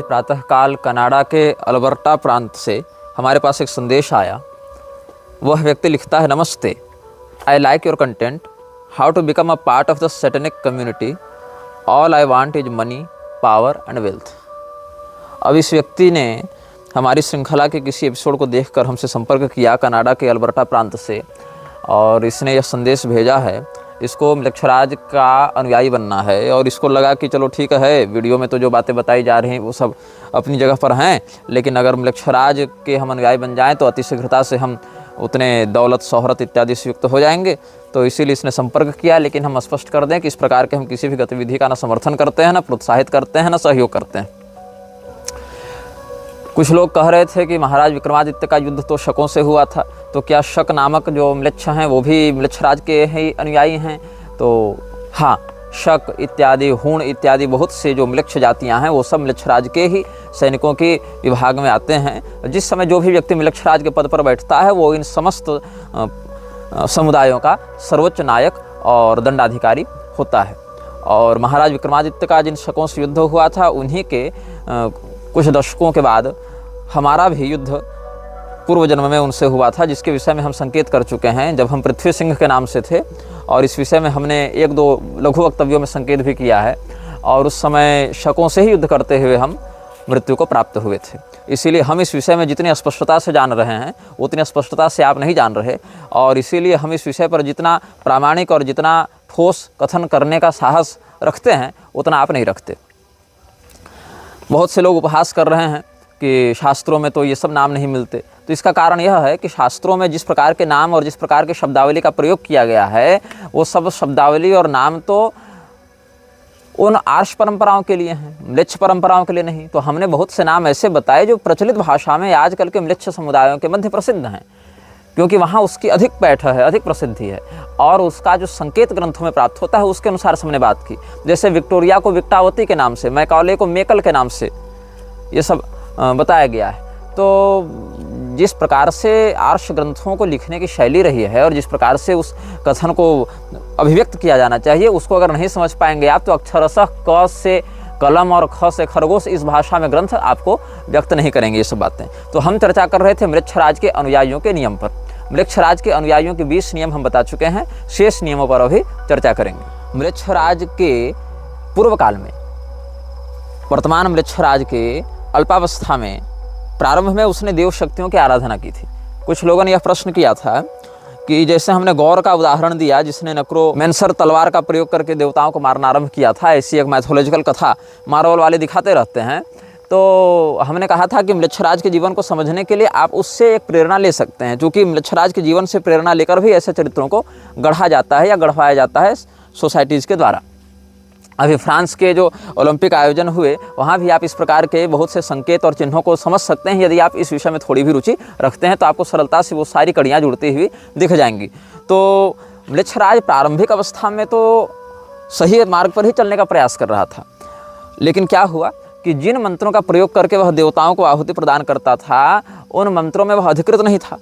आज प्रातःकाल कनाडा के अल्बर्टा प्रांत से हमारे पास एक संदेश आया। वह व्यक्ति लिखता है, नमस्ते, I like your content, how to become a part of the satanic community, all I want is money, power and wealth. अब इस व्यक्ति ने हमारी श्रृंखला के किसी एपिसोड को देखकर हमसे संपर्क किया कनाडा के अल्बर्टा प्रांत से, और इसने यह संदेश भेजा है। इसको मृक्षराज का अनुयायी बनना है और इसको लगा कि चलो ठीक है, वीडियो में तो जो बातें बताई जा रही हैं वो सब अपनी जगह पर हैं, लेकिन अगर मृक्षराज के हम अनुयायी बन जाएं तो अतिशीघ्रता से हम उतने दौलत, शोहरत इत्यादि से युक्त हो जाएंगे। तो इसीलिए इसने संपर्क किया। लेकिन हम स्पष्ट कर दें कि इस प्रकार के हम किसी भी गतिविधि का न समर्थन करते हैं, न प्रोत्साहित करते हैं, न सहयोग करते हैं। कुछ लोग कह रहे थे कि महाराज विक्रमादित्य का युद्ध तो शकों से हुआ था, तो क्या शक नामक जो म्लेच्छ हैं वो भी मृक्षराज के ही अनुयायी हैं? तो हाँ, शक इत्यादि, हूण इत्यादि बहुत से जो म्लेच्छ जातियां हैं वो सब मृक्षराज के ही सैनिकों के विभाग में आते हैं। जिस समय जो भी व्यक्ति मृक्षराज के पद पर बैठता है वो इन समस्त समुदायों का सर्वोच्च नायक और दंडाधिकारी होता है। और महाराज विक्रमादित्य का जिन शकों से युद्ध हुआ था उन्हीं के कुछ दशकों के बाद हमारा भी युद्ध पूर्व जन्म में उनसे हुआ था, जिसके विषय में हम संकेत कर चुके हैं जब हम पृथ्वी सिंह के नाम से थे, और इस विषय में हमने एक दो लघु वक्तव्यों में संकेत भी किया है। और उस समय शकों से ही युद्ध करते हुए हम मृत्यु को प्राप्त हुए थे। इसीलिए हम इस विषय में जितनी स्पष्टता से जान रहे हैं उतनी स्पष्टता से आप नहीं जान रहे, और इसीलिए हम इस विषय पर जितना प्रामाणिक और जितना ठोस कथन करने का साहस रखते हैं उतना आप नहीं रखते। बहुत से लोग उपहास कर रहे हैं कि शास्त्रों में तो ये सब नाम नहीं मिलते। तो इसका कारण यह है कि शास्त्रों में जिस प्रकार के नाम और जिस प्रकार के शब्दावली का प्रयोग किया गया है वो सब शब्दावली और नाम तो उन आर्ष परंपराओं के लिए हैं, म्लेच्छ परंपराओं के लिए नहीं। तो हमने बहुत से नाम ऐसे बताए जो प्रचलित भाषा में आजकल के म्लेच्छ समुदायों के मध्य प्रसिद्ध हैं, क्योंकि वहाँ उसकी अधिक पैठ है, अधिक प्रसिद्धि है, और उसका जो संकेत ग्रंथों में प्राप्त होता है उसके अनुसार हमने बात की। जैसे विक्टोरिया को विक्टावती के नाम से, मैकॉले को मेकल के नाम से ये सब बताया गया है। तो जिस प्रकार से आर्ष ग्रंथों को लिखने की शैली रही है और जिस प्रकार से उस कथन को अभिव्यक्त किया जाना चाहिए उसको अगर नहीं समझ पाएंगे आप तो अक्षरशः क से कलम और ख से खरगोश इस भाषा में ग्रंथ आपको व्यक्त नहीं करेंगे ये सब बातें। तो हम चर्चा कर रहे थे मृक्षराज के अनुयायियों के नियम पर। मृक्षराज के अनुयायियों के 20 नियम हम बता चुके हैं, शेष नियमों पर अभी चर्चा करेंगे। मृक्षराज के पूर्व काल में, वर्तमान मृक्षराज के अल्पावस्था में, प्रारंभ में उसने देव शक्तियों की आराधना की थी। कुछ लोगों ने यह प्रश्न किया था कि जैसे हमने गौर का उदाहरण दिया जिसने नक्रोमैंसर तलवार का प्रयोग करके देवताओं को मारना आरंभ किया था, ऐसी एक मैथोलॉजिकल कथा मार्वल वाले दिखाते रहते हैं। तो हमने कहा था कि मृक्षराज के जीवन को समझने के लिए आप उससे एक प्रेरणा ले सकते हैं, क्योंकि मृक्षराज के जीवन से प्रेरणा लेकर भी ऐसे चरित्रों को गढ़ा जाता है या गढ़वाया जाता है सोसाइटीज़ के द्वारा। अभी फ्रांस के जो ओलंपिक आयोजन हुए वहाँ भी आप इस प्रकार के बहुत से संकेत और चिन्हों को समझ सकते हैं। यदि आप इस विषय में थोड़ी भी रुचि रखते हैं तो आपको सरलता से वो सारी कड़ियाँ जुड़ती हुई दिख जाएंगी। तो मृक्षराज प्रारंभिक अवस्था में तो सही मार्ग पर ही चलने का प्रयास कर रहा था, लेकिन क्या हुआ कि जिन मंत्रों का प्रयोग करके वह देवताओं को आहुति प्रदान करता था उन मंत्रों में वह अधिकृत नहीं था,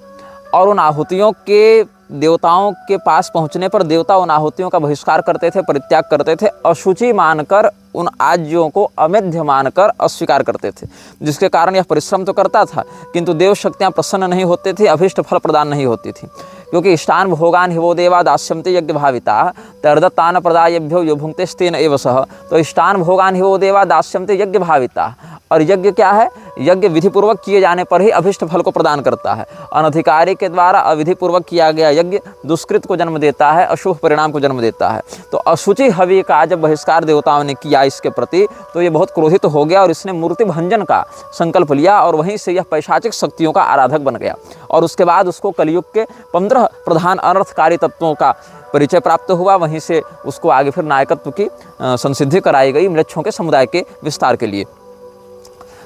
और उन आहुतियों के देवताओं के पास पहुंचने पर देवता उन आहुतियों का बहिष्कार करते थे, परित्याग करते थे, अशुचि मानकर उन आज्यों को अमेध्य मानकर अस्वीकार करते थे, जिसके कारण यह परिश्रम तो करता था किंतु देव शक्तियाँ प्रसन्न नहीं होती थी, अभीष्ट फल प्रदान नहीं होती थी। क्योंकि इष्टान भोगान हिवो देवा दास्यन्ते यज्ञ भाविता तर्दत्तान प्रदायभ्यो यो भुंक्तेस्तेन एव सह। तो इष्टान भोगान हिवो देवा दास्यन्ते यज्ञ भाविता, और यज्ञ क्या है? यज्ञ विधिपूर्वक किए जाने पर ही अभिष्ट फल को प्रदान करता है। अनधिकारी के द्वारा अविधिपूर्वक किया गया यज्ञ दुष्कृत को जन्म देता है, अशुभ परिणाम को जन्म देता है। तो अशुचि हवि का जब बहिष्कार देवताओं ने किया इसके प्रति तो ये बहुत क्रोधित हो गया और इसने मूर्ति भंजन का संकल्प लिया, और वहीं से यह पैशाचिक शक्तियों का आराधक बन गया। और उसके बाद उसको कलयुग के 15 प्रधान अनर्थकारी तत्वों का परिचय प्राप्त हुआ। वहीं से उसको आगे फिर नायकत्व की संसिद्धि कराई गई म्लेच्छों के समुदाय के विस्तार के लिए।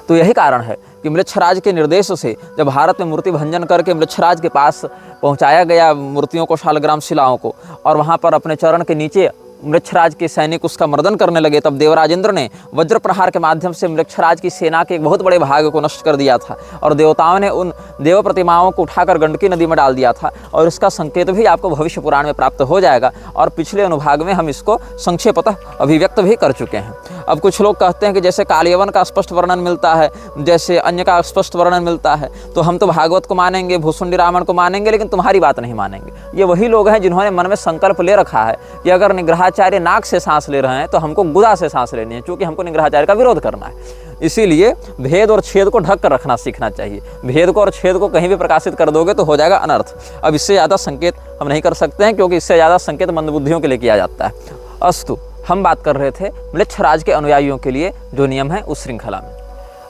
तो यही कारण है कि मृक्षराज के निर्देश से जब भारत में मूर्ति भंजन करके मृक्षराज के पास पहुंचाया गया मूर्तियों को, शालग्राम शिलाओं को, और वहां पर अपने चरण के नीचे मृक्षराज के सैनिक उसका मर्दन करने लगे, तब देवराज इंद्र ने वज्र प्रहार के माध्यम से मृक्षराज की सेना के एक बहुत बड़े भाग को नष्ट कर दिया था और देवताओं ने उन देव प्रतिमाओं को उठाकर गंडकी नदी में डाल दिया था। और इसका संकेत भी आपको भविष्य पुराण में प्राप्त हो जाएगा और पिछले अनुभाग में हम इसको संक्षेपतः अभिव्यक्त भी कर चुके हैं। अब कुछ लोग कहते हैं कि जैसे कालयवन का स्पष्ट वर्णन मिलता है, जैसे अन्य का स्पष्ट वर्णन मिलता है, तो हम तो भागवत को मानेंगे, भूसुंडी रामायण को मानेंगे, लेकिन तुम्हारी बात नहीं मानेंगे। ये वही लोग हैं जिन्होंने मन में संकल्प ले रखा है कि अगर निग्रहाचार्य नाक से सांस ले रहे हैं तो हमको गुदा से सांस लेनी है, क्योंकि हमको निग्रहाचार्य का विरोध करना है। इसीलिए भेद और छेद को ढक कर रखना सीखना चाहिए। भेद को और छेद को कहीं भी प्रकाशित कर दोगे तो हो जाएगा अनर्थ। अब इससे ज़्यादा संकेत हम नहीं कर सकते हैं, क्योंकि इससे ज़्यादा संकेत मंदबुद्धियों के लिए किया जाता है। अस्तु, हम बात कर रहे थे म्लेच्छराज के अनुयायियों के लिए जो नियम है उस श्रृंखला में।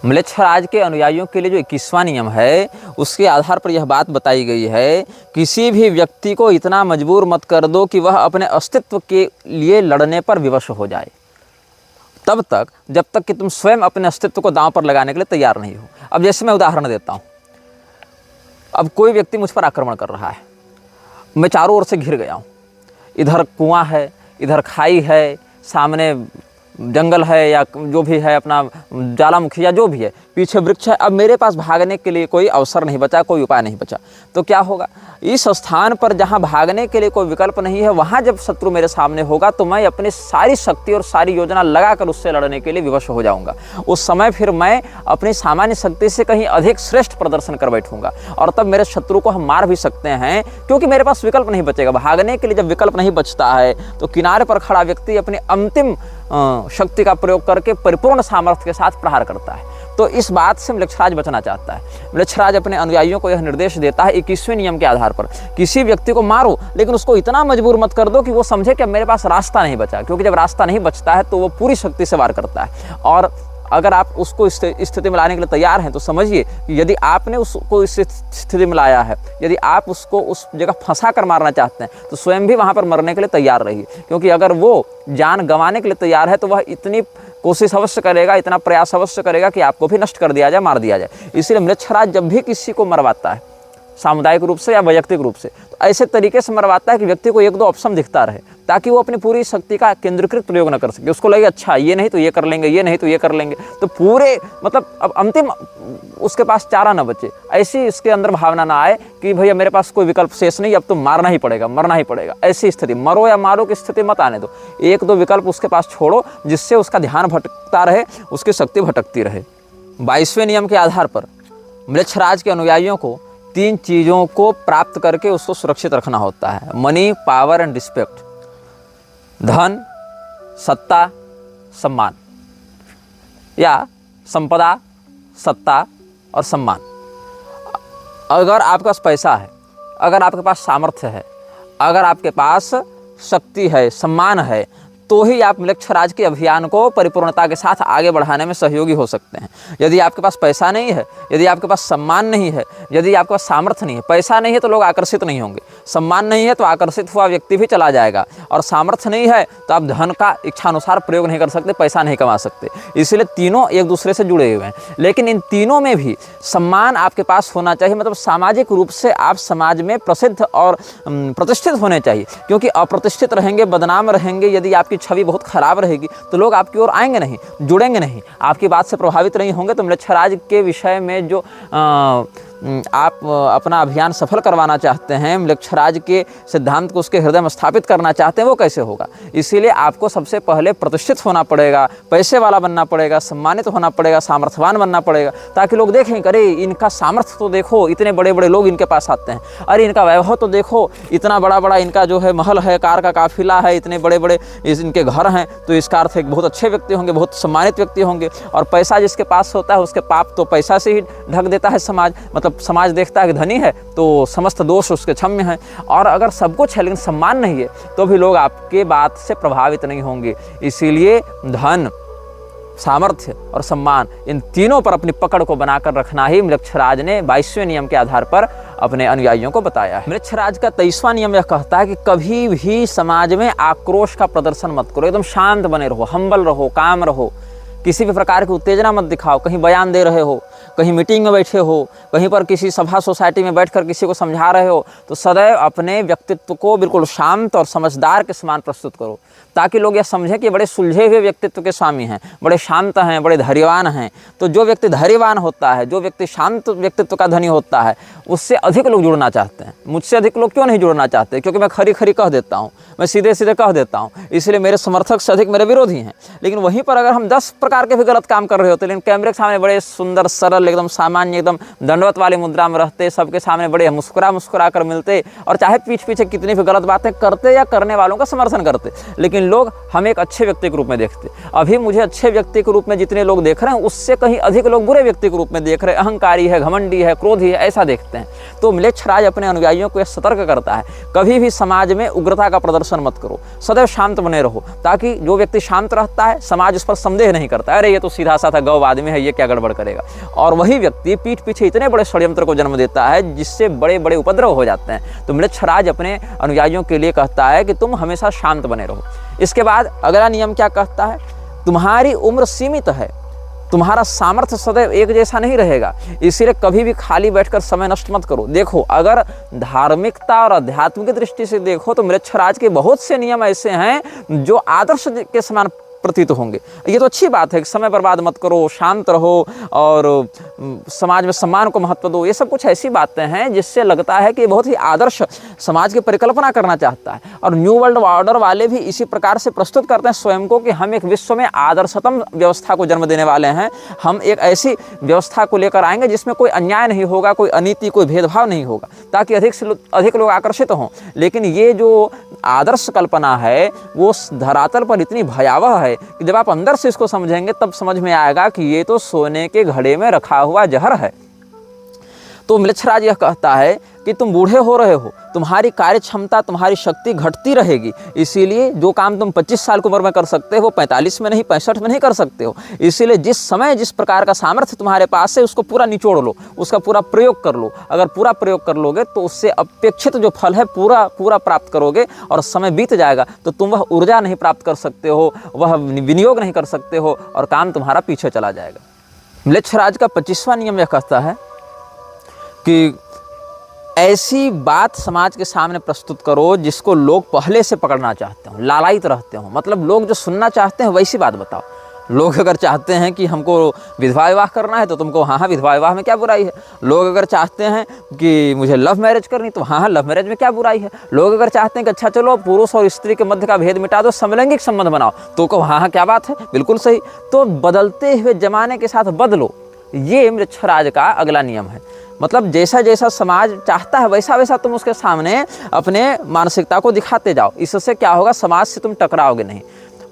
म्लेच्छराज के अनुयायियों के लिए जो 21वां नियम है उसके आधार पर यह बात बताई गई है, किसी भी व्यक्ति को इतना मजबूर मत कर दो कि वह अपने अस्तित्व के लिए लड़ने पर विवश हो जाए, तब तक जब तक कि तुम स्वयं अपने अस्तित्व को दांव पर लगाने के लिए तैयार नहीं हो। अब जैसे मैं उदाहरण देता हूँ, अब कोई व्यक्ति मुझ पर आक्रमण कर रहा है, मैं चारों ओर से घिर गया हूँ, इधर कुआं है, इधर खाई है, सामने जंगल है या जो भी है, अपना ज्वालामुखी या जो भी है, पीछे वृक्ष है। अब मेरे पास भागने के लिए कोई अवसर नहीं बचा, कोई उपाय नहीं बचा, तो क्या होगा? इस स्थान पर जहाँ भागने के लिए कोई विकल्प नहीं है, वहाँ जब शत्रु मेरे सामने होगा तो मैं अपनी सारी शक्ति और सारी योजना लगाकर उससे लड़ने के लिए विवश हो जाऊँगा। उस समय फिर मैं अपनी सामान्य शक्ति से कहीं अधिक श्रेष्ठ प्रदर्शन कर बैठूंगा और तब मेरे शत्रु को हम मार भी सकते हैं, क्योंकि मेरे पास विकल्प नहीं बचेगा। भागने के लिए जब विकल्प नहीं बचता है तो किनारे पर खड़ा व्यक्ति अपनी अंतिम शक्ति का प्रयोग करके परिपूर्ण सामर्थ्य के साथ प्रहार करता है। तो इस बात से म्लेच्छराज बचना चाहता है। म्लेच्छराज अपने अनुयायियों को यह निर्देश देता है 21वें नियम के आधार पर, किसी व्यक्ति को मारो लेकिन उसको इतना मजबूर मत कर दो कि वो समझे कि अब मेरे पास रास्ता नहीं बचा, क्योंकि जब रास्ता नहीं बचता है तो वो पूरी शक्ति से वार करता है। और अगर आप उसको इस स्थिति में लाने के लिए तैयार हैं तो समझिए कि यदि आपने उसको इस स्थिति में लाया है, यदि आप उसको उस जगह फंसा कर मारना चाहते हैं तो स्वयं भी वहाँ पर मरने के लिए तैयार रहिए, क्योंकि अगर वो जान गंवाने के लिए तैयार है तो वह इतनी कोशिश अवश्य करेगा, इतना प्रयास अवश्य करेगा कि आपको भी नष्ट कर दिया जाए, मार दिया जाए। इसलिए म्लेच्छराज जब भी किसी को मरवाता है, सामुदायिक रूप से या वैयक्तिक रूप से, तो ऐसे तरीके से मरवाता है कि व्यक्ति को एक दो ऑप्शन दिखता रहे, ताकि वो अपनी पूरी शक्ति का केंद्रीकृत प्रयोग न कर सके। उसको लगे अच्छा ये नहीं तो ये कर लेंगे, ये नहीं तो ये कर लेंगे, तो पूरे मतलब अब अंतिम उसके पास चारा न बचे, ऐसी इसके अंदर भावना ना आए कि भैया मेरे पास कोई विकल्प शेष नहीं, अब तो मारना ही पड़ेगा, मरना ही पड़ेगा। ऐसी स्थिति, मरो या मारो की स्थिति मत आने दो। एक दो विकल्प उसके पास छोड़ो जिससे उसका ध्यान भटकता रहे, उसकी शक्ति भटकती रहे। 22वें नियम के आधार पर म्लेच्छराज के अनुयायियों को 3 चीज़ों को प्राप्त करके उसको सुरक्षित रखना होता है: मनी, पावर एंड रिस्पेक्ट। धन, सत्ता, सम्मान, या संपदा, सत्ता और सम्मान। अगर आपके पास पैसा है, अगर आपके पास सामर्थ्य है, अगर आपके पास शक्ति है, सम्मान है, तो ही आप म्लेच्छराज के अभियान को परिपूर्णता के साथ आगे बढ़ाने में सहयोगी हो सकते हैं। यदि आपके पास पैसा नहीं है, यदि आपके पास सम्मान नहीं है, यदि आपके पास सामर्थ्य नहीं है, पैसा नहीं है तो लोग आकर्षित नहीं होंगे, सम्मान नहीं है तो आकर्षित हुआ व्यक्ति भी चला जाएगा, और सामर्थ्य नहीं है तो आप धन का इच्छानुसार प्रयोग नहीं कर सकते, पैसा नहीं कमा सकते। इसलिए तीनों एक दूसरे से जुड़े हुए हैं। लेकिन इन तीनों में भी सम्मान आपके पास होना चाहिए, मतलब सामाजिक रूप से आप समाज में प्रसिद्ध और प्रतिष्ठित होने चाहिए, क्योंकि अप्रतिष्ठित रहेंगे, बदनाम रहेंगे, यदि आपकी छवि बहुत खराब रहेगी तो लोग आपकी ओर आएंगे नहीं, जुड़ेंगे नहीं, आपकी बात से प्रभावित नहीं होंगे। तो म्लेच्छराज के विषय में जो आप अपना अभियान सफल करवाना चाहते हैं, म्लेच्छराज के सिद्धांत को उसके हृदय में स्थापित करना चाहते हैं, वो कैसे होगा? इसीलिए आपको सबसे पहले प्रतिष्ठित होना पड़ेगा, पैसे वाला बनना पड़ेगा, सम्मानित होना पड़ेगा, सामर्थ्यवान बनना पड़ेगा, ताकि लोग देखें अरे इनका सामर्थ्य तो देखो, इतने बड़े बड़े लोग इनके पास आते हैं, अरे इनका वैभव तो देखो, इतना बड़ा बड़ा इनका जो है महल है, कार का काफिला है, इतने बड़े बड़े इनके घर हैं, तो इसका अर्थ एक बहुत अच्छे व्यक्ति होंगे, बहुत सम्मानित व्यक्ति होंगे। और पैसा जिसके पास होता है उसके पाप तो पैसा से ही ढक देता है समाज, मतलब समाज देखता है कि धनी है तो समस्त दोष उसके क्षम्य हैं। और अगर सब कुछ है लेकिन सम्मान नहीं है तो भी लोग आपके बात से प्रभावित नहीं होंगे। इसीलिए धन, सामर्थ्य और सम्मान, इन तीनों पर अपनी पकड़ को बनाकर रखना ही म्लेच्छराज ने 22वें नियम के आधार पर अपने अनुयायियों को बताया है। म्लेच्छराज का 23वां नियम यह कहता है कि कभी भी समाज में आक्रोश का प्रदर्शन मत करो, एकदम शांत बने रहो, हम्बल रहो, काम रहो, किसी भी प्रकार की उत्तेजना मत दिखाओ। कहीं बयान दे रहे हो, कहीं मीटिंग में बैठे हो, कहीं पर किसी सभा सोसाइटी में बैठकर किसी को समझा रहे हो, तो सदैव अपने व्यक्तित्व को बिल्कुल शांत और समझदार के समान प्रस्तुत करो, ताकि लोग यह समझें कि बड़े सुलझे हुए व्यक्तित्व के स्वामी हैं, बड़े शांत हैं, बड़े धैर्यवान हैं। तो जो व्यक्ति धैर्यवान होता है, जो व्यक्ति शांत व्यक्तित्व का धनी होता है, उससे अधिक लोग जुड़ना चाहते हैं। मुझसे अधिक लोग क्यों नहीं जुड़ना चाहते? क्योंकि मैं खरी खरी कह देता हूँ, मैं सीधे सीधे कह देता हूँ, इसलिए मेरे समर्थक से अधिक मेरे विरोधी हैं। लेकिन वहीं पर अगर हम 10 प्रकार के भी गलत काम कर रहे होते, लेकिन कैमरे के सामने बड़े सुंदर, सरल, एकदम सामान्य, एकदम दंडवत वाली मुद्रा में रहते, सबके सामने बड़े मुस्कुरा कर मिलते, और चाहे पीछे पीछे कितनी भी गलत बातें करते या करने वालों का समर्थन करते, लेकिन लोग हमें एक अच्छे व्यक्ति के रूप में देखते। अभी मुझे अच्छे व्यक्ति के रूप में जितने लोग देख रहे हैं, उससे कहीं अधिक लोग बुरे व्यक्ति के रूप में देख रहे हैं। अहंकारी है, घमंडी है, क्रोधी है, ऐसा देखते हैं। तो म्लेच्छराज अपने अनुयायियों को यह सतर्क करता है, कभी भी समाज में उग्रता का प्रदर्शन मत करो, सदैव शांत बने रहो, ताकि जो व्यक्ति शांत रहता है, समाज उस पर संदेह नहीं करता, अरे ये तो सीधा साधा गौ आदमी है, ये क्या गड़बड़ करेगा। और वही व्यक्ति पीठ पीछे इतने बड़े षड्यंत्र को जन्म देता है, जिससे बड़े बड़े उपद्रव हो जाते हैं। तो म्लेच्छराज अपने अनुयायियों के लिए कहता है कि तुम हमेशा शांत बने रहो। इसके बाद अगला नियम क्या कहता है? तुम्हारी उम्र सीमित है, तुम्हारा सामर्थ्य सदैव एक जैसा नहीं रहेगा, इसीलिए कभी भी खाली बैठकर समय नष्ट मत करो। देखो, अगर धार्मिकता और आध्यात्मिक दृष्टि से देखो तो म्लेच्छराज के बहुत से नियम ऐसे हैं जो आदर्श के समान प्रतीत होंगे। ये तो अच्छी बात है कि समय बर्बाद मत करो, शांत रहो और समाज में सम्मान को महत्व दो। ये सब कुछ ऐसी बातें हैं जिससे लगता है कि बहुत ही आदर्श समाज की परिकल्पना करना चाहता है। और न्यू वर्ल्ड ऑर्डर वाले भी इसी प्रकार से प्रस्तुत करते हैं स्वयं को कि हम एक विश्व में आदर्शतम व्यवस्था को जन्म देने वाले हैं। हम एक ऐसी व्यवस्था को लेकर आएंगे जिसमें कोई अन्याय नहीं होगा, कोई अनीति, कोई भेदभाव नहीं होगा, ताकि अधिक से अधिक लोग आकर्षित हों। लेकिन ये जो आदर्श कल्पना है वो धरातल पर इतनी भयावह है कि जब आप अंदर से इसको समझेंगे तब समझ में आएगा कि ये तो सोने के घड़े में रखा हुआ जहर है। तो म्लेच्छराज यह कहता है कि तुम बूढ़े हो रहे हो, तुम्हारी कार्य क्षमता, तुम्हारी शक्ति घटती रहेगी, इसीलिए जो काम तुम 25 साल की उम्र में कर सकते हो 45 में नहीं, 65 में नहीं कर सकते हो। इसीलिए जिस समय जिस प्रकार का सामर्थ्य तुम्हारे पास है उसको पूरा निचोड़ लो, उसका पूरा प्रयोग कर लो। अगर पूरा प्रयोग कर लोगे तो उससे अपेक्षित जो फल है पूरा प्राप्त करोगे, और समय बीत जाएगा तो तुम वह ऊर्जा नहीं प्राप्त कर सकते हो, वह विनियोग नहीं कर सकते हो, और काम तुम्हारा पीछे चला जाएगा। म्लेच्छराज का 25वां नियम यह कहता है कि ऐसी बात समाज के सामने प्रस्तुत करो जिसको लोग पहले से पकड़ना चाहते हो, लालायित रहते हो। मतलब लोग जो सुनना चाहते हैं वैसी बात बताओ। लोग अगर चाहते हैं कि हमको विधवा विवाह करना है तो तुमको हाँ विधवा विवाह में क्या बुराई है। लोग अगर चाहते हैं कि मुझे लव मैरिज करनी तो हाँ लव मैरिज में क्या बुराई है। लोग अगर चाहते हैं कि अच्छा चलो पुरुष और स्त्री के मध्य का भेद मिटा दो, समलैंगिक संबंध बनाओ, तो कहो हाँ क्या बात है, बिल्कुल सही। तो बदलते हुए जमाने के साथ बदलो, ये म्लेच्छराज का अगला नियम है। मतलब जैसा जैसा समाज चाहता है वैसा वैसा तुम उसके सामने अपने मानसिकता को दिखाते जाओ। इससे क्या होगा, समाज से तुम टकराओगे नहीं।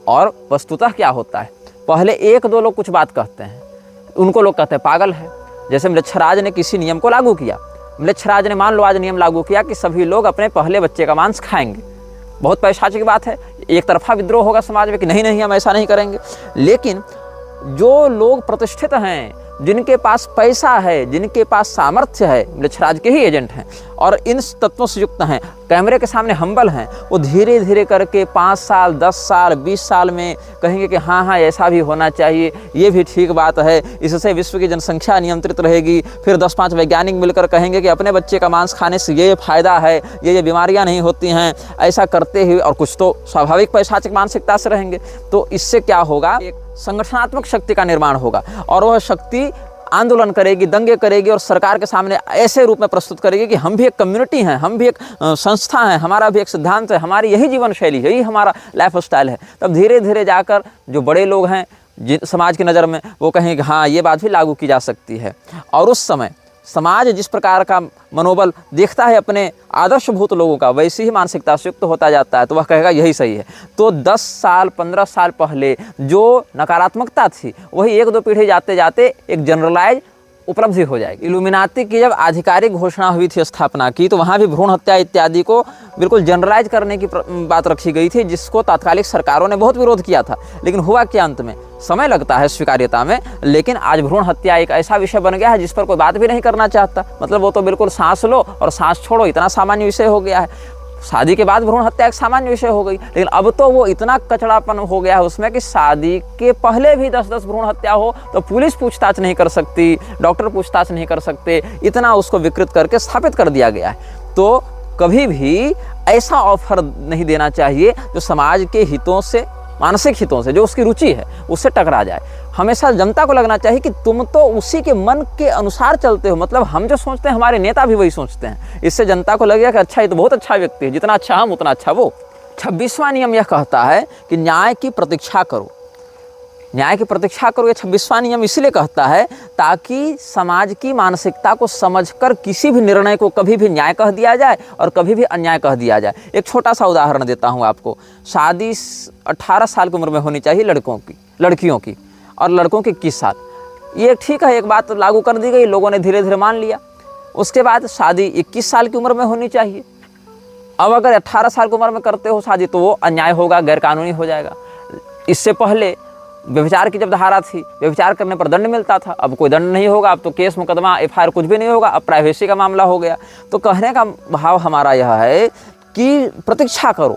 और वस्तुतः क्या होता है, पहले 1-2 लोग कुछ बात कहते हैं, उनको लोग कहते हैं पागल है। जैसे म्लेच्छराज ने किसी नियम को लागू किया, म्लेच्छराज ने मान लो आज नियम लागू किया कि सभी लोग अपने पहले बच्चे का मांस खाएंगे। बहुत पैशाची बात है, एक तरफा विद्रोह होगा समाज में कि नहीं हम ऐसा नहीं करेंगे। लेकिन जो लोग प्रतिष्ठित हैं, जिनके पास पैसा है, जिनके पास सामर्थ्य है, म्लेच्छराज के ही एजेंट हैं और इन तत्वों से युक्त हैं, कैमरे के सामने हम्बल हैं, वो धीरे धीरे करके 5 साल, 10 साल, 20 साल में कहेंगे कि हाँ ऐसा भी होना चाहिए, ये भी ठीक बात है, इससे विश्व की जनसंख्या नियंत्रित रहेगी। फिर 10-5 वैज्ञानिक मिलकर कहेंगे कि अपने बच्चे का मांस खाने से ये फ़ायदा है, ये बीमारियाँ नहीं होती हैं। ऐसा करते हुए, और कुछ तो स्वाभाविक पैशाचिक मानसिकता से रहेंगे, तो इससे क्या होगा, एक संगठनात्मक शक्ति का निर्माण होगा और वह शक्ति आंदोलन करेगी, दंगे करेगी और सरकार के सामने ऐसे रूप में प्रस्तुत करेगी कि हम भी एक कम्युनिटी हैं, हम भी एक संस्था हैं, हमारा भी एक सिद्धांत है, हमारी यही जीवन शैली है, यही हमारा लाइफ स्टाइल है। तब धीरे धीरे जाकर जो बड़े लोग हैं समाज की नज़र में, वो कहेंगे कि हाँ ये बात भी लागू की जा सकती है। और उस समय समाज जिस प्रकार का मनोबल देखता है अपने आदर्शभूत लोगों का, वैसी ही मानसिकता से युक्त होता जाता है, तो वह कहेगा यही सही है। तो 10 साल 15 साल पहले जो नकारात्मकता थी वही 1-2 पीढ़ी जाते जाते एक जनरलाइज उपलब्धि हो जाएगी। इल्यूमिनाती की जब आधिकारिक घोषणा हुई थी स्थापना की, तो वहाँ भी भ्रूण हत्या इत्यादि को बिल्कुल जनरलाइज करने की बात रखी गई थी, जिसको तात्कालिक सरकारों ने बहुत विरोध किया था। लेकिन हुआ क्या, अंत में समय लगता है स्वीकार्यता में, लेकिन आज भ्रूण हत्या एक ऐसा विषय बन गया है जिस पर कोई बात भी नहीं करना चाहता। मतलब वो तो बिल्कुल सांस लो और सांस छोड़ो, इतना सामान्य विषय हो गया है। शादी के बाद भ्रूण हत्या एक सामान्य विषय हो गई, लेकिन अब तो वो इतना कचड़ापन हो गया है उसमें कि शादी के पहले भी 10-10 भ्रूण हत्या हो तो पुलिस पूछताछ नहीं कर सकती, डॉक्टर पूछताछ नहीं कर सकते, इतना उसको विकृत करके स्थापित कर दिया गया है। तो कभी भी ऐसा ऑफर नहीं देना चाहिए जो समाज के हितों से, मानसिक हितों से, जो उसकी रुचि है उससे टकरा जाए। हमेशा जनता को लगना चाहिए कि तुम तो उसी के मन के अनुसार चलते हो, मतलब हम जो सोचते हैं हमारे नेता भी वही सोचते हैं। इससे जनता को लगेगा कि अच्छा ये तो बहुत अच्छा व्यक्ति है, जितना अच्छा हम उतना अच्छा वो। 26वां नियम यह कहता है कि न्याय की प्रतीक्षा करो। न्याय की प्रतीक्षा करो, ये 26वां नियम इसलिए कहता है ताकि समाज की मानसिकता को समझकर किसी भी निर्णय को कभी भी न्याय कह दिया जाए और कभी भी अन्याय कह दिया जाए। एक छोटा सा उदाहरण देता हूँ आपको। शादी 18 साल की उम्र में होनी चाहिए लड़कियों की और लड़कों की 21 साल। ये ठीक है, एक बात लागू कर दी गई, लोगों ने धीरे धीरे मान लिया। उसके बाद शादी 21 साल की उम्र में होनी चाहिए। अब अगर 18 साल की उम्र में करते हो शादी तो वो अन्याय होगा, गैरकानूनी हो जाएगा। इससे पहले व्यभिचार की जब धारा थी, व्यभिचार करने पर दंड मिलता था, अब कोई दंड नहीं होगा, अब तो केस मुकदमा FIR कुछ भी नहीं होगा, अब प्राइवेसी का मामला हो गया। तो कहने का भाव हमारा यह है कि प्रतीक्षा करो।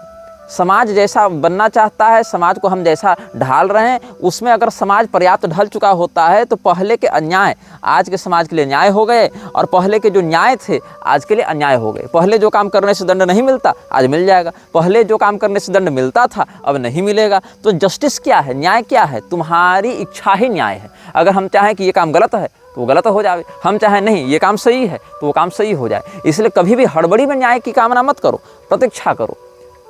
समाज जैसा बनना चाहता है, समाज को हम जैसा ढाल रहे हैं, उसमें अगर समाज पर्याप्त ढल चुका होता है तो पहले के अन्याय आज के समाज के लिए न्याय हो गए और पहले के जो न्याय थे आज के लिए अन्याय हो गए। पहले जो काम करने से दंड नहीं मिलता आज मिल जाएगा, पहले जो काम करने से दंड मिलता था अब नहीं मिलेगा। तो जस्टिस क्या है, न्याय क्या है? तुम्हारी इच्छा ही न्याय है। अगर हम चाहें कि ये काम गलत है तो वो गलत हो जाए, हम चाहें नहीं ये काम सही है तो वो काम सही हो जाए। इसलिए कभी भी हड़बड़ी में न्याय की कामना मत करो, प्रतीक्षा करो।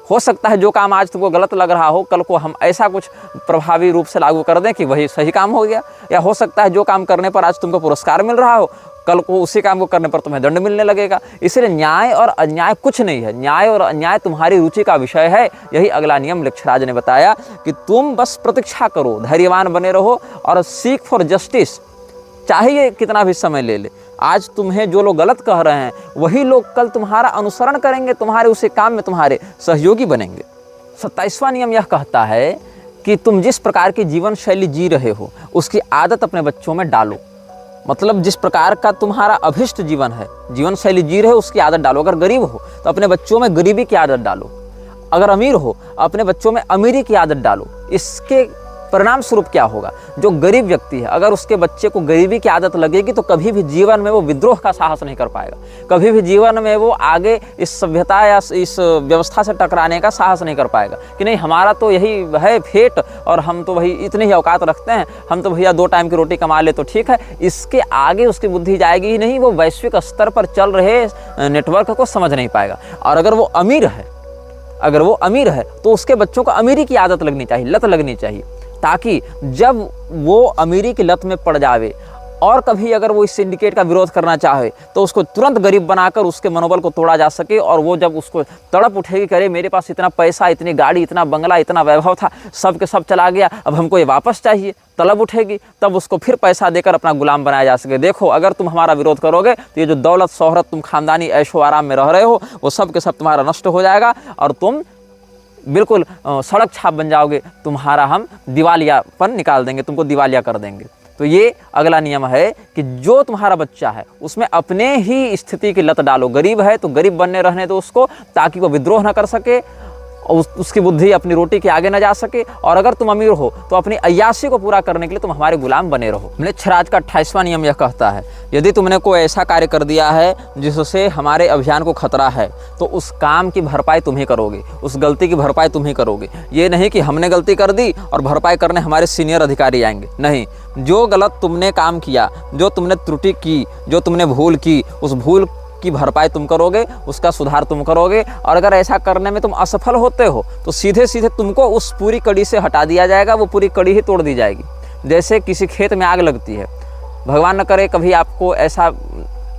हो सकता है जो काम आज तुमको गलत लग रहा हो कल को हम ऐसा कुछ प्रभावी रूप से लागू कर दें कि वही सही काम हो गया, या हो सकता है जो काम करने पर आज तुमको पुरस्कार मिल रहा हो कल को उसी काम को करने पर तुम्हें दंड मिलने लगेगा। इसलिए न्याय और अन्याय कुछ नहीं है, न्याय और अन्याय तुम्हारी रुचि का विषय है। यही अगला नियम मृक्षराज ने बताया कि तुम बस प्रतीक्षा करो, धैर्यवान बने रहो और सीक फॉर जस्टिस, चाहे ये कितना भी समय ले ले। आज तुम्हें जो लोग गलत कह रहे हैं वही लोग कल तुम्हारा अनुसरण करेंगे, तुम्हारे उसी काम में तुम्हारे सहयोगी बनेंगे। 27वां नियम यह कहता है कि तुम जिस प्रकार की जीवन शैली जी रहे हो उसकी आदत अपने बच्चों में डालो। मतलब जिस प्रकार का तुम्हारा अभिष्ट जीवन है, जीवन शैली जी रहे हो उसकी आदत डालो। अगर गरीब हो तो अपने बच्चों में गरीबी की आदत डालो, अगर अमीर हो अपने बच्चों में अमीरी की आदत डालो। इसके परिणाम स्वरूप क्या होगा, जो गरीब व्यक्ति है अगर उसके बच्चे को गरीबी की आदत लगेगी तो कभी भी जीवन में वो विद्रोह का साहस नहीं कर पाएगा, कभी भी जीवन में वो आगे इस सभ्यता या इस व्यवस्था से टकराने का साहस नहीं कर पाएगा कि नहीं हमारा तो यही है फेट और हम तो वही इतनी ही औकात रखते हैं, हम तो भैया 2 टाइम की रोटी कमा ले तो ठीक है। इसके आगे उसकी बुद्धि जाएगी ही नहीं, वो वैश्विक स्तर पर चल रहे नेटवर्क को समझ नहीं पाएगा। और अगर वो अमीर है तो उसके बच्चों को अमीरी की आदत लगनी चाहिए, लत लगनी चाहिए, ताकि जब वो अमीरी की लत में पड़ जावे और कभी अगर वो इस सिंडिकेट का विरोध करना चाहे तो उसको तुरंत गरीब बनाकर उसके मनोबल को तोड़ा जा सके। और वो जब उसको तड़प उठेगी, करे मेरे पास इतना पैसा, इतनी गाड़ी, इतना बंगला, इतना वैभव था, सब के सब चला गया, अब हमको ये वापस चाहिए, तलब उठेगी, तब उसको फिर पैसा देकर अपना गुलाम बनाया जा सके। देखो अगर तुम हमारा विरोध करोगे तो ये जो दौलत शोहरत तुम खानदानी ऐशो आराम में रह रहे हो वो सब के सब तुम्हारा नष्ट हो जाएगा और तुम बिल्कुल सड़क छाप बन जाओगे, तुम्हारा हम दिवालियापन निकाल देंगे, तुमको दिवालिया कर देंगे। तो ये अगला नियम है कि जो तुम्हारा बच्चा है उसमें अपने ही स्थिति की लत डालो। गरीब है तो गरीब बनने रहने दो उसको, ताकि वो विद्रोह न कर सके और उसकी बुद्धि अपनी रोटी के आगे न जा सके। और अगर तुम अमीर हो तो अपनी अय्याशी को पूरा करने के लिए तुम हमारे गुलाम बने रहो। मृक्षराज का 28वां नियम यह कहता है यदि तुमने कोई ऐसा कार्य कर दिया है जिससे हमारे अभियान को खतरा है तो उस काम की भरपाई तुम ही करोगे, उस गलती की भरपाई तुम ही करोगे। ये नहीं कि हमने गलती कर दी और भरपाई करने हमारे सीनियर अधिकारी आएंगे, नहीं। जो गलत तुमने काम किया, जो तुमने त्रुटि की, जो तुमने भूल की, उस भूल की भरपाई तुम करोगे, उसका सुधार तुम करोगे। और अगर ऐसा करने में तुम असफल होते हो तो सीधे सीधे तुमको उस पूरी कड़ी से हटा दिया जाएगा, वो पूरी कड़ी ही तोड़ दी जाएगी। जैसे किसी खेत में आग लगती है, भगवान न करे कभी आपको ऐसा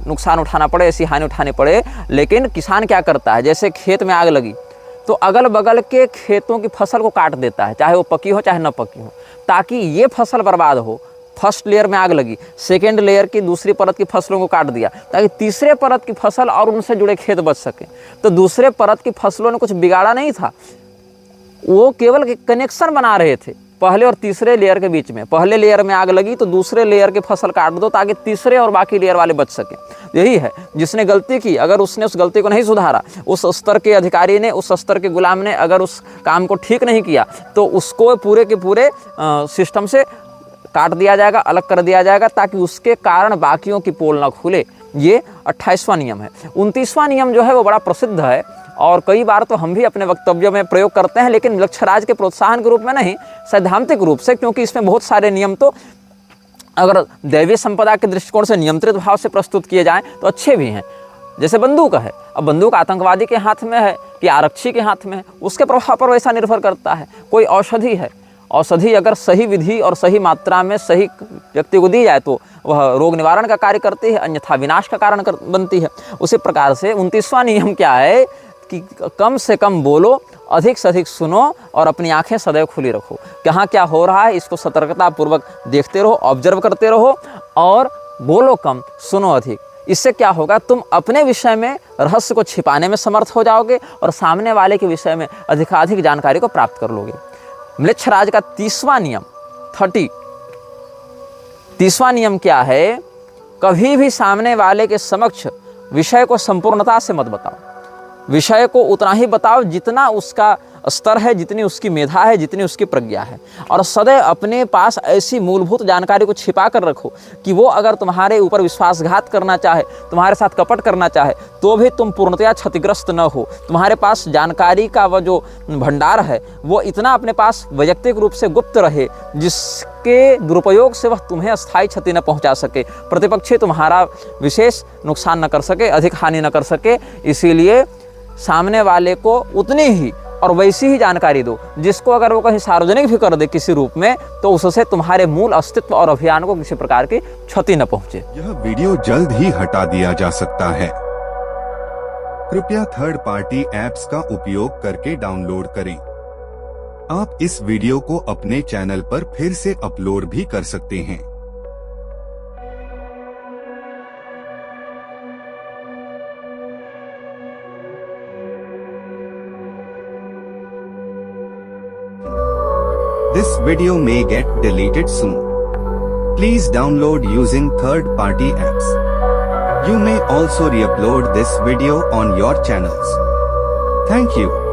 नुकसान उठाना पड़े, ऐसी हानि उठानी पड़े, लेकिन किसान क्या करता है, जैसे खेत में आग लगी तो अगल बगल के खेतों की फसल को काट देता है, चाहे वो पकी हो चाहे न पकी हो, ताकि ये फसल बर्बाद हो। फर्स्ट लेयर में आग लगी, सेकेंड लेयर की दूसरी परत की फसलों को काट दिया ताकि तीसरे परत की फसल और उनसे जुड़े खेत बच सके। तो दूसरे परत की फसलों ने कुछ बिगाड़ा नहीं था, वो केवल कनेक्शन बना रहे थे पहले और तीसरे लेयर के बीच में, पहले लेयर में आग लगी तो दूसरे लेयर की फसल काट दो ताकि तीसरे और बाकी लेयर वाले बच सके। यही है, जिसने गलती की अगर उसने उस गलती को नहीं सुधारा, उस स्तर के अधिकारी ने, उस स्तर के गुलाम ने अगर उस काम को ठीक नहीं किया तो उसको पूरे के पूरे सिस्टम से काट दिया जाएगा, अलग कर दिया जाएगा ताकि उसके कारण बाकियों की पोल ना खुले। ये 28वां नियम है। 29वां नियम जो है वो बड़ा प्रसिद्ध है और कई बार तो हम भी अपने वक्तव्यों में प्रयोग करते हैं, लेकिन म्लेच्छराज के प्रोत्साहन के रूप में नहीं, सैद्धांतिक रूप से, क्योंकि इसमें बहुत सारे नियम तो अगर दैवीय संपदा के दृष्टिकोण से नियंत्रित भाव से प्रस्तुत किए जाएं तो अच्छे भी हैं। जैसे बंदूक है, अब बंदूक आतंकवादी के हाथ में है कि आरक्षी के हाथ में है, उसके प्रभाव पर वैसा निर्भर करता है। कोई औषधि है, औषधि अगर सही विधि और सही मात्रा में सही व्यक्ति को दी जाए तो वह रोग निवारण का कार्य करती है, अन्यथा विनाश का कारण बनती है। उसी प्रकार से 29वां नियम क्या है कि कम से कम बोलो, अधिक से अधिक सुनो और अपनी आंखें सदैव खुली रखो। कहाँ क्या हो रहा है इसको सतर्कतापूर्वक देखते रहो, ऑब्जर्व करते रहो और बोलो कम, सुनो अधिक। इससे क्या होगा, तुम अपने विषय में रहस्य को छिपाने में समर्थ हो जाओगे और सामने वाले के विषय में अधिकाधिक जानकारी को प्राप्त कर लोगे। म्लेच्छराज का 30वां नियम 30वां नियम क्या है, कभी भी सामने वाले के समक्ष विषय को संपूर्णता से मत बताओ। विषय को उतना ही बताओ जितना उसका स्तर है, जितनी उसकी मेधा है, जितनी उसकी प्रज्ञा है, और सदैव अपने पास ऐसी मूलभूत जानकारी को छिपा कर रखो कि वो अगर तुम्हारे ऊपर विश्वासघात करना चाहे, तुम्हारे साथ कपट करना चाहे, तो भी तुम पूर्णतया क्षतिग्रस्त न हो। तुम्हारे पास जानकारी का वह जो भंडार है वो इतना अपने पास वैयक्तिक रूप से गुप्त रहे जिसके दुरुपयोग से वह तुम्हें अस्थायी क्षति न पहुंचा सके, प्रतिपक्षी तुम्हारा विशेष नुकसान न कर सके, अधिक हानि न कर सके। इसीलिए सामने वाले को उतनी ही और वैसी ही जानकारी दो जिसको अगर वो कहीं सार्वजनिक भी कर दे किसी रूप में तो उससे तुम्हारे मूल अस्तित्व और अभियान को किसी प्रकार की क्षति न पहुंचे। यह वीडियो जल्द ही हटा दिया जा सकता है। कृपया थर्ड पार्टी ऐप्स का उपयोग करके डाउनलोड करें। आप इस वीडियो को अपने चैनल पर फिर से अपलोड भी कर सकते हैं। This video may get deleted soon. Please download using third-party apps. You may also re-upload this video on your channels. Thank you.